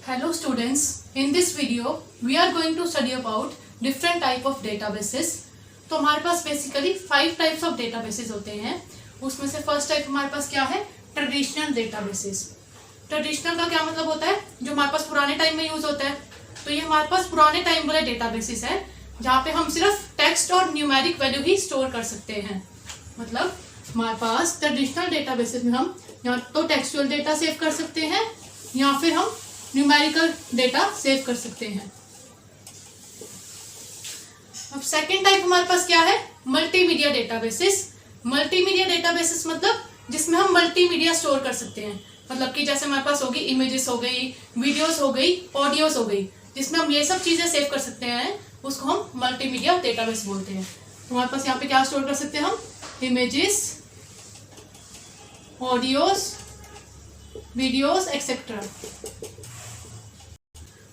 Hello students, in this video we are going to study about different type of databases। तो हमारे पास basically 5 types of databases होते हैं। उसमें से first type हमारे पास क्या है? Traditional databases. ट्रेडिशनल का क्या मतलब होता है? जो हमारे पास पुराने टाइम में यूज होता है। तो ये हमारे पास पुराने टाइम वाले डेटाबेसेस है जहाँ पे हम सिर्फ टेक्स्ट और न्यूमेरिक वैल्यू ही स्टोर कर सकते हैं। मतलब हमारे पास ट्रेडिशनल डेटाबेसेस में हम या तो टेक्सचुअल डेटा सेव कर सकते हैं या फिर हम न्यूमेरिकल डेटा सेव कर सकते हैं। अब सेकेंड टाइप हमारे पास क्या है? Multimedia databases. मल्टीमीडिया डेटाबेसेस मतलब जिसमें हम मल्टीमीडिया स्टोर कर सकते हैं। मतलब कि जैसे हमारे पास होगी इमेजेस हो गई, वीडियोस हो गई, ऑडियोस हो गई, जिसमें हम ये सब चीजें सेव कर सकते हैं, उसको हम मल्टीमीडिया डेटाबेस बोलते हैं। तो हमारे पास यहाँ पे क्या स्टोर कर सकते हैं हम? Images, audios, videos etcetera.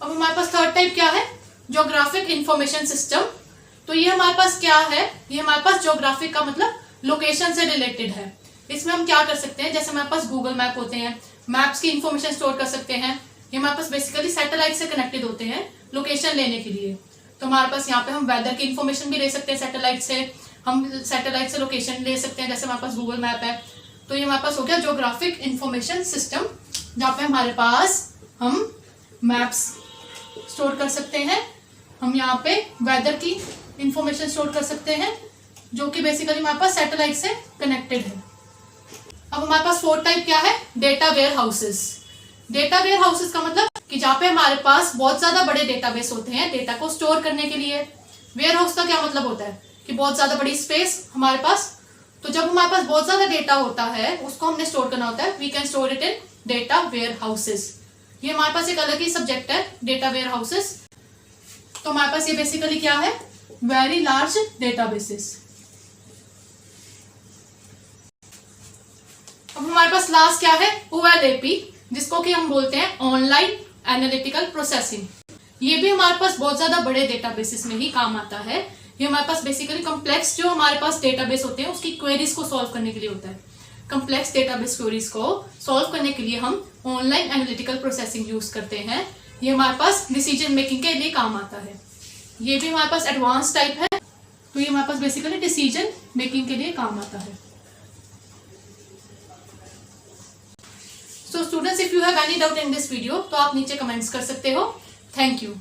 अब हमारे पास थर्ड टाइप क्या है? Geographic information system. तो ये हमारे पास क्या है? ये हमारे पास ज्योग्राफिक का मतलब लोकेशन से रिलेटेड है। इसमें हम क्या कर सकते हैं? जैसे हमारे पास गूगल मैप होते हैं, मैप्स की इंफॉर्मेशन स्टोर कर सकते हैं। ये हमारे पास बेसिकली सैटेलाइट से कनेक्टेड होते हैं लोकेशन लेने के लिए। तो हमारे पास यहाँ पे हम वेदर की इंफॉर्मेशन भी ले सकते हैं सैटेलाइट से, हम सैटेलाइट से लोकेशन ले सकते हैं, जैसे हमारे पास गूगल मैप है। तो ये हमारे पास हो गया ज्योग्राफिक इंफॉर्मेशन सिस्टम, जहाँ पे हमारे पास हम मैप्स स्टोर कर सकते हैं, हम यहाँ पे वेदर की इंफॉर्मेशन स्टोर कर सकते हैं, जो कि बेसिकली हमारे पास सैटेलाइट से कनेक्टेड है। अब हमारे पास फोर्थ टाइप क्या है? Data warehouses. Data warehouses का मतलब कि जहाँ पे हमारे पास बहुत ज्यादा बड़े डेटाबेस होते हैं डेटा को स्टोर करने के लिए। वेयर हाउस का क्या मतलब होता है? कि बहुत ज्यादा बड़ी स्पेस हमारे पास। तो जब हमारे पास बहुत ज्यादा डेटा होता है, उसको हमने स्टोर करना होता है, we can store it in data warehouses. ये हमारे पास एक अलग ही सब्जेक्ट है, डेटा वेयर हाउसेस। तो हमारे पास ये बेसिकली क्या है? Very large databases. अब हमारे पास लास्ट क्या है? OLAP, जिसको कि हम बोलते हैं ऑनलाइन एनालिटिकल प्रोसेसिंग। ये भी हमारे पास बहुत ज्यादा बड़े डेटाबेसेस में ही काम आता है। ये हमारे पास बेसिकली कॉम्प्लेक्स जो हमारे पास डेटाबेस होते हैं उसकी क्वेरीज को सॉल्व करने के लिए होता है। कॉम्प्लेक्स डेटाबेस क्वेरीज को सॉल्व करने के लिए हम ऑनलाइन एनालिटिकल प्रोसेसिंग यूज करते हैं। ये हमारे पास डिसीजन मेकिंग के लिए काम आता है। ये भी हमारे पास एडवांस टाइप है। तो ये हमारे पास बेसिकली डिसीजन मेकिंग के लिए काम आता है। So students, if you have any doubt in this video तो आप नीचे कमेंट्स कर सकते हो। Thank you.